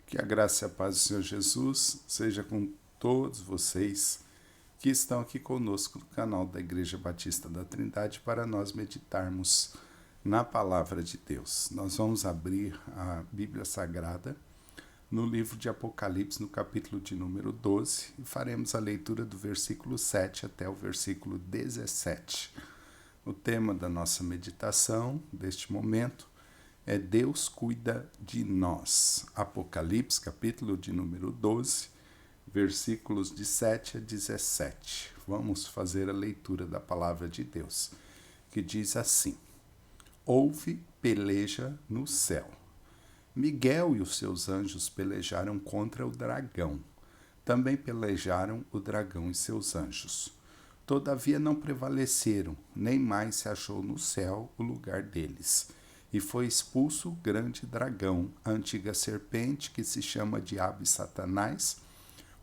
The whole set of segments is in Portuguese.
Que a graça e a paz do Senhor Jesus seja com todos vocês que estão aqui conosco no canal da Igreja Batista da Trindade para nós meditarmos na Palavra de Deus. Nós vamos abrir a Bíblia Sagrada no livro de Apocalipse, no capítulo de número 12, e faremos a leitura do versículo 7 até o versículo 17. O tema da nossa meditação deste momento é Deus cuida de nós. Apocalipse, capítulo de número 12, versículos de 7 a 17. Vamos fazer a leitura da palavra de Deus, que diz assim: Houve peleja no céu. Miguel e os seus anjos pelejaram contra o dragão. Também pelejaram o dragão e seus anjos. Todavia não prevaleceram, nem mais se achou no céu o lugar deles. E foi expulso o grande dragão, a antiga serpente que se chama Diabo e Satanás,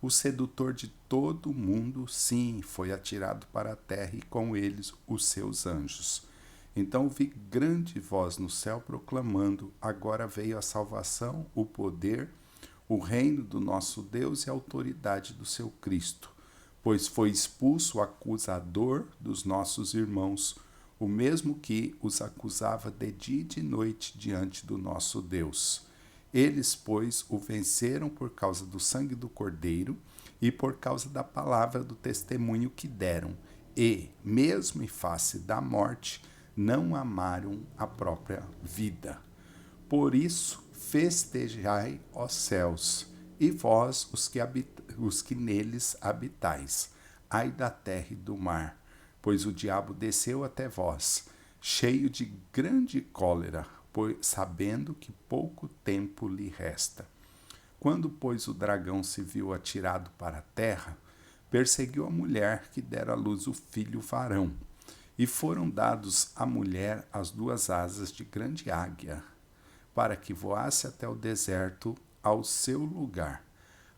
o sedutor de todo o mundo, sim, foi atirado para a terra e com eles os seus anjos. Então vi grande voz no céu proclamando: agora veio a salvação, o poder, o reino do nosso Deus e a autoridade do seu Cristo, pois foi expulso o acusador dos nossos irmãos, o mesmo que os acusava de dia e de noite diante do nosso Deus. Eles, pois, o venceram por causa do sangue do Cordeiro e por causa da palavra do testemunho que deram, e, mesmo em face da morte, não amaram a própria vida. Por isso, festejai, ó céus, e vós, os que neles habitais, ai da terra e do mar, pois o diabo desceu até vós, cheio de grande cólera, pois sabendo que pouco tempo lhe resta. Quando, pois, o dragão se viu atirado para a terra, perseguiu a mulher que dera à luz o filho varão, e foram dados à mulher as duas asas de grande águia, para que voasse até o deserto, ao seu lugar,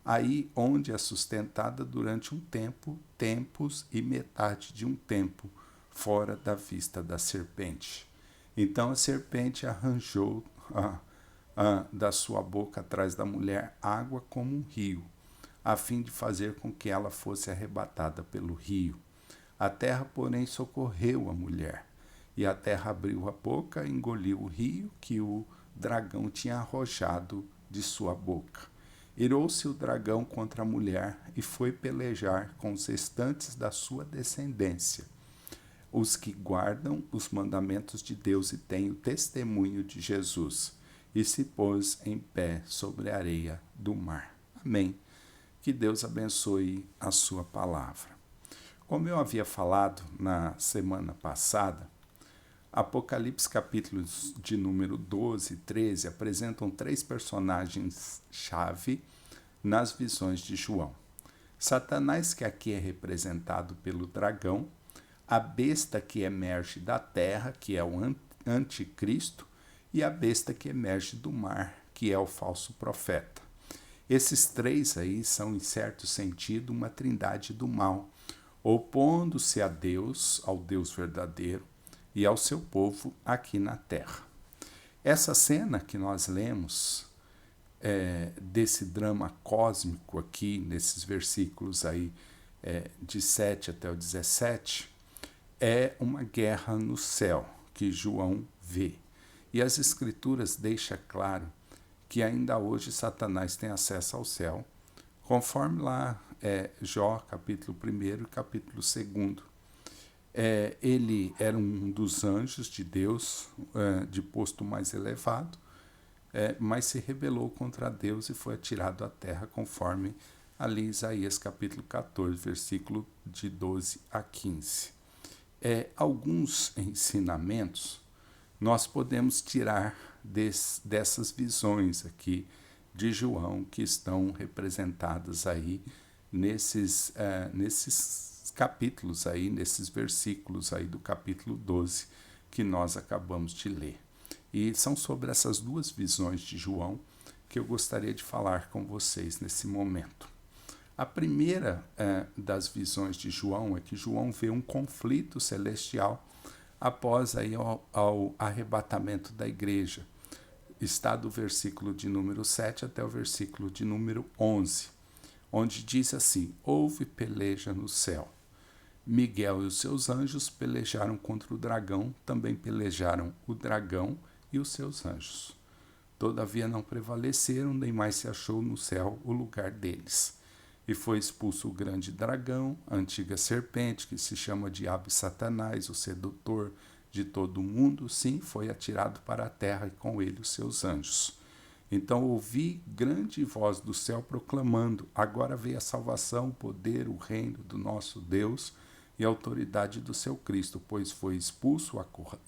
aí onde é sustentada durante um tempo, tempos e metade de um tempo, fora da vista da serpente. Então a serpente arranjou da sua boca atrás da mulher água como um rio, a fim de fazer com que ela fosse arrebatada pelo rio. A terra, porém, socorreu a mulher, e a terra abriu a boca e engoliu o rio que o dragão tinha arrojado de sua boca. Irou-se o dragão contra a mulher e foi pelejar com os restantes da sua descendência, os que guardam os mandamentos de Deus e têm o testemunho de Jesus, e se pôs em pé sobre a areia do mar. Amém. Que Deus abençoe a sua palavra. Como eu havia falado na semana passada, Apocalipse capítulos de número 12 e 13 apresentam três personagens-chave nas visões de João. Satanás, que aqui é representado pelo dragão, a besta que emerge da terra, que é o anticristo, e a besta que emerge do mar, que é o falso profeta. Esses três aí são, em certo sentido, uma trindade do mal, opondo-se a Deus, ao Deus verdadeiro, e ao seu povo aqui na terra. Essa cena que nós lemos, desse drama cósmico aqui, nesses versículos aí, de 7 até o 17, é uma guerra no céu que João vê. E as Escrituras deixam claro que ainda hoje Satanás tem acesso ao céu, conforme lá Jó, capítulo 1 e capítulo 2. Ele era um dos anjos de Deus, de posto mais elevado, mas se rebelou contra Deus e foi atirado à terra, conforme ali Isaías capítulo 14, versículo de 12 a 15. Alguns ensinamentos nós podemos tirar dessas visões aqui de João, que estão representadas aí nesses capítulos aí, nesses versículos aí do capítulo 12 que nós acabamos de ler. E são sobre essas duas visões de João que eu gostaria de falar com vocês nesse momento. A primeira das visões de João é que João vê um conflito celestial após aí ao arrebatamento da igreja. está do versículo de número 7 até o versículo de número 11, onde diz assim: houve peleja no céu. Miguel e os seus anjos pelejaram contra o dragão, também pelejaram o dragão e os seus anjos. Todavia não prevaleceram, nem mais se achou no céu o lugar deles. E foi expulso o grande dragão, a antiga serpente, que se chama Diabo e Satanás, o sedutor de todo o mundo, sim, foi atirado para a terra e com ele os seus anjos. Então ouvi grande voz do céu proclamando: agora veio a salvação, o poder, o reino do nosso Deus e a autoridade do seu Cristo, pois foi expulso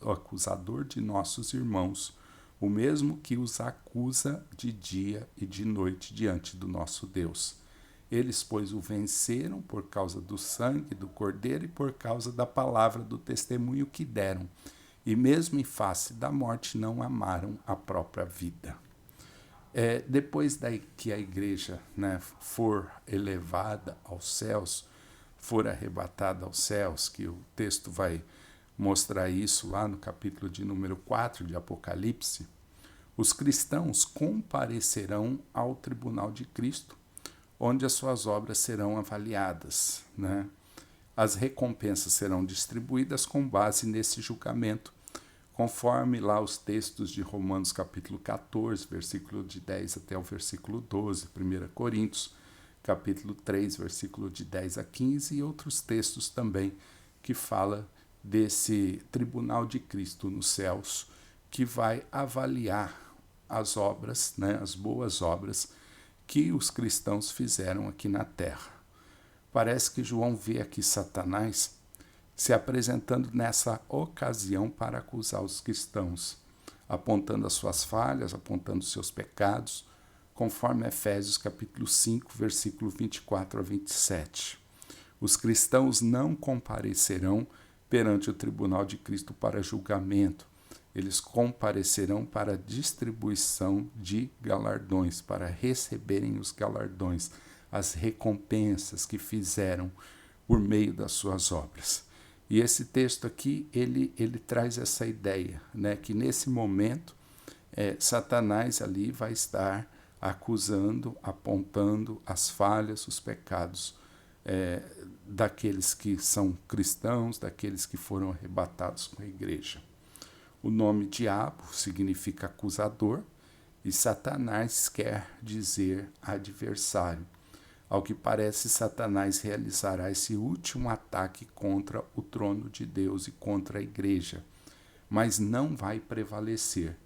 o acusador de nossos irmãos, o mesmo que os acusa de dia e de noite diante do nosso Deus. Eles, pois, o venceram por causa do sangue do Cordeiro e por causa da palavra do testemunho que deram, e mesmo em face da morte não amaram a própria vida. Depois que a igreja, for elevada aos céus, for arrebatada aos céus, que o texto vai mostrar isso lá no capítulo de número 4 de Apocalipse, os cristãos comparecerão ao tribunal de Cristo, onde as suas obras serão avaliadas, As recompensas serão distribuídas com base nesse julgamento, conforme lá os textos de Romanos capítulo 14, versículo de 10 até o versículo 12, 1 Coríntios capítulo 3, versículo de 10 a 15, e outros textos também que fala desse tribunal de Cristo nos céus, que vai avaliar as obras, as boas obras que os cristãos fizeram aqui na terra. Parece que João vê aqui Satanás se apresentando nessa ocasião para acusar os cristãos, apontando as suas falhas, apontando os seus pecados, conforme Efésios capítulo 5, versículo 24 a 27. Os cristãos não comparecerão perante o tribunal de Cristo para julgamento. Eles comparecerão para distribuição de galardões, para receberem os galardões, as recompensas que fizeram por meio das suas obras. E esse texto aqui, ele traz essa ideia, que nesse momento, Satanás ali vai estar acusando, apontando as falhas, os pecados daqueles que são cristãos, daqueles que foram arrebatados com a igreja. O nome diabo significa acusador e Satanás quer dizer adversário. Ao que parece, Satanás realizará esse último ataque contra o trono de Deus e contra a igreja, mas não vai prevalecer,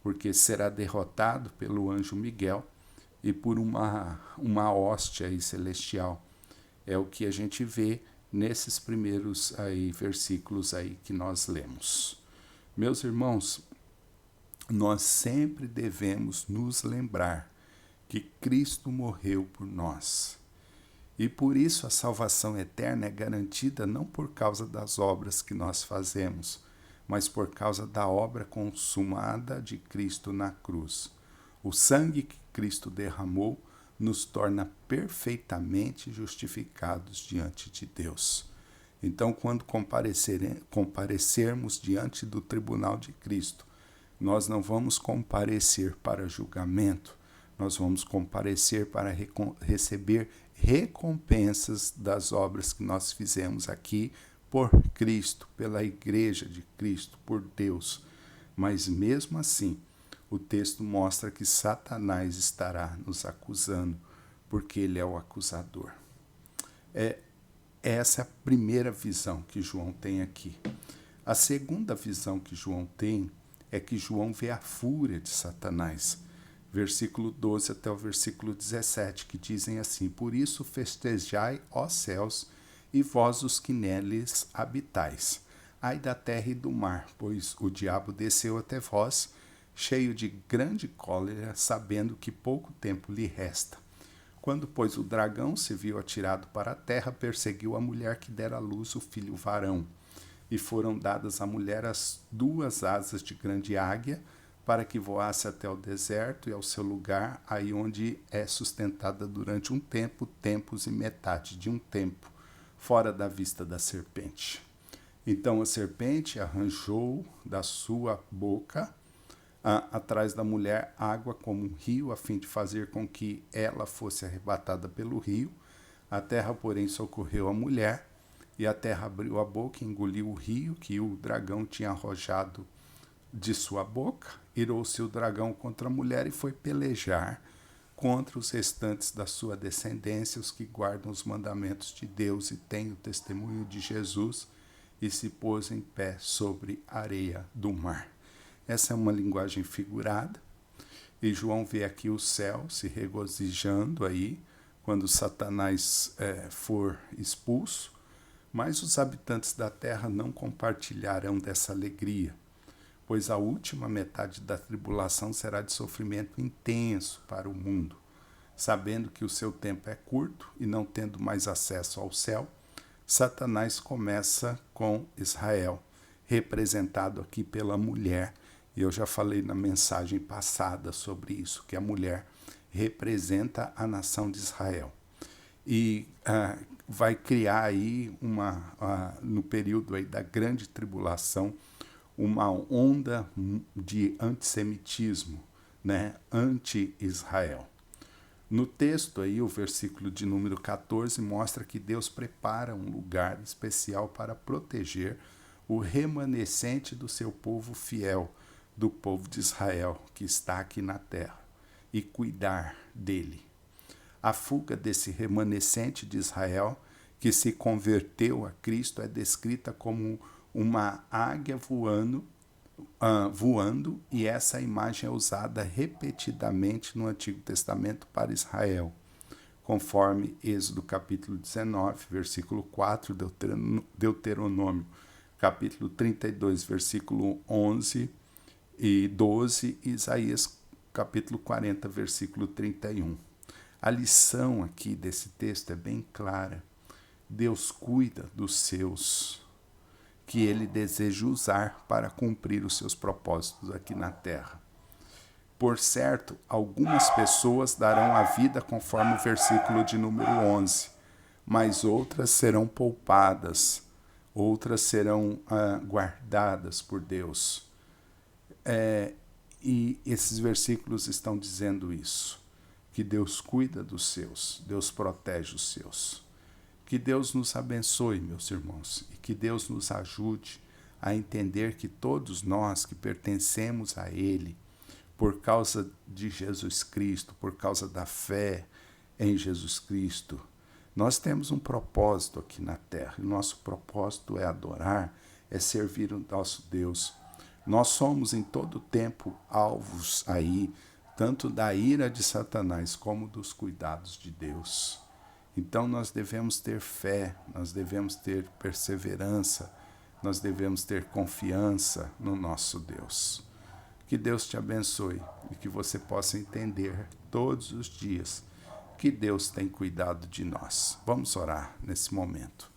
porque será derrotado pelo anjo Miguel e por uma hóstia aí celestial. É o que a gente vê nesses primeiros versículos aí que nós lemos. Meus irmãos, nós sempre devemos nos lembrar que Cristo morreu por nós. E por isso a salvação eterna é garantida não por causa das obras que nós fazemos, mas por causa da obra consumada de Cristo na cruz. O sangue que Cristo derramou nos torna perfeitamente justificados diante de Deus. Então, quando comparecermos diante do tribunal de Cristo, nós não vamos comparecer para julgamento, nós vamos comparecer para receber recompensas das obras que nós fizemos aqui por Cristo, pela igreja de Cristo, por Deus. Mas mesmo assim, o texto mostra que Satanás estará nos acusando, porque ele é o acusador. Essa é a primeira visão que João tem aqui. A segunda visão que João tem é que João vê a fúria de Satanás. Versículo 12 até o versículo 17, que dizem assim: por isso festejai, ó céus, e vós os que neles habitais. Ai da terra e do mar, pois o diabo desceu até vós, cheio de grande cólera, sabendo que pouco tempo lhe resta. Quando, pois, o dragão se viu atirado para a terra, perseguiu a mulher que dera à luz o filho varão. E foram dadas à mulher as 2 asas de grande águia, para que voasse até o deserto e ao seu lugar, aí onde é sustentada durante um tempo, tempos e metade de um tempo, fora da vista da serpente. Então a serpente arranjou da sua boca atrás da mulher água como um rio, a fim de fazer com que ela fosse arrebatada pelo rio. A terra, porém, socorreu a mulher, e a terra abriu a boca e engoliu o rio que o dragão tinha arrojado de sua boca. Irou-se o dragão contra a mulher e foi pelejar contra os restantes da sua descendência, os que guardam os mandamentos de Deus e têm o testemunho de Jesus, e se pôs em pé sobre a areia do mar. Essa é uma linguagem figurada, e João vê aqui o céu se regozijando aí, quando Satanás for expulso, mas os habitantes da terra não compartilharão dessa alegria, pois a última metade da tribulação será de sofrimento intenso para o mundo. Sabendo que o seu tempo é curto e não tendo mais acesso ao céu, Satanás começa com Israel, representado aqui pela mulher. E eu já falei na mensagem passada sobre isso, que a mulher representa a nação de Israel. E vai criar aí, no período aí da grande tribulação, uma onda de antissemitismo, né, anti-Israel. No texto aí, o versículo de número 14 mostra que Deus prepara um lugar especial para proteger o remanescente do seu povo fiel, do povo de Israel, que está aqui na terra, e cuidar dele. A fuga desse remanescente de Israel, que se converteu a Cristo, é descrita como uma águia voando, e essa imagem é usada repetidamente no Antigo Testamento para Israel, conforme Êxodo capítulo 19, versículo 4, Deuteronômio capítulo 32, versículo 11 e 12, e Isaías capítulo 40, versículo 31. A lição aqui desse texto é bem clara. Deus cuida dos seus, que ele deseja usar para cumprir os seus propósitos aqui na terra. Por certo, algumas pessoas darão a vida conforme o versículo de número 11, mas outras serão poupadas, outras serão guardadas por Deus. E esses versículos estão dizendo isso, que Deus cuida dos seus, Deus protege os seus. Que Deus nos abençoe, meus irmãos, e que Deus nos ajude a entender que todos nós que pertencemos a Ele, por causa de Jesus Cristo, por causa da fé em Jesus Cristo, nós temos um propósito aqui na terra. E o nosso propósito é adorar, é servir o nosso Deus. Nós somos em todo tempo alvos aí, tanto da ira de Satanás como dos cuidados de Deus. Então nós devemos ter fé, nós devemos ter perseverança, nós devemos ter confiança no nosso Deus. Que Deus te abençoe e que você possa entender todos os dias que Deus tem cuidado de nós. Vamos orar nesse momento.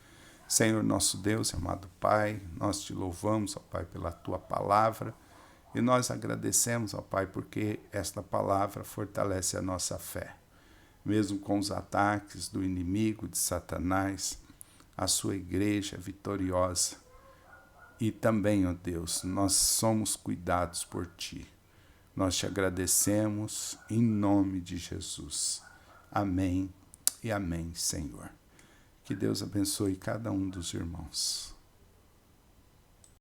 Senhor nosso Deus, amado Pai, nós te louvamos, ó Pai, pela Tua palavra e nós agradecemos, ó Pai, porque esta palavra fortalece a nossa fé. Mesmo com os ataques do inimigo, de Satanás, a sua igreja é vitoriosa. E também, ó Deus, nós somos cuidados por Ti. Nós te agradecemos em nome de Jesus. Amém e amém, Senhor. Que Deus abençoe cada um dos irmãos.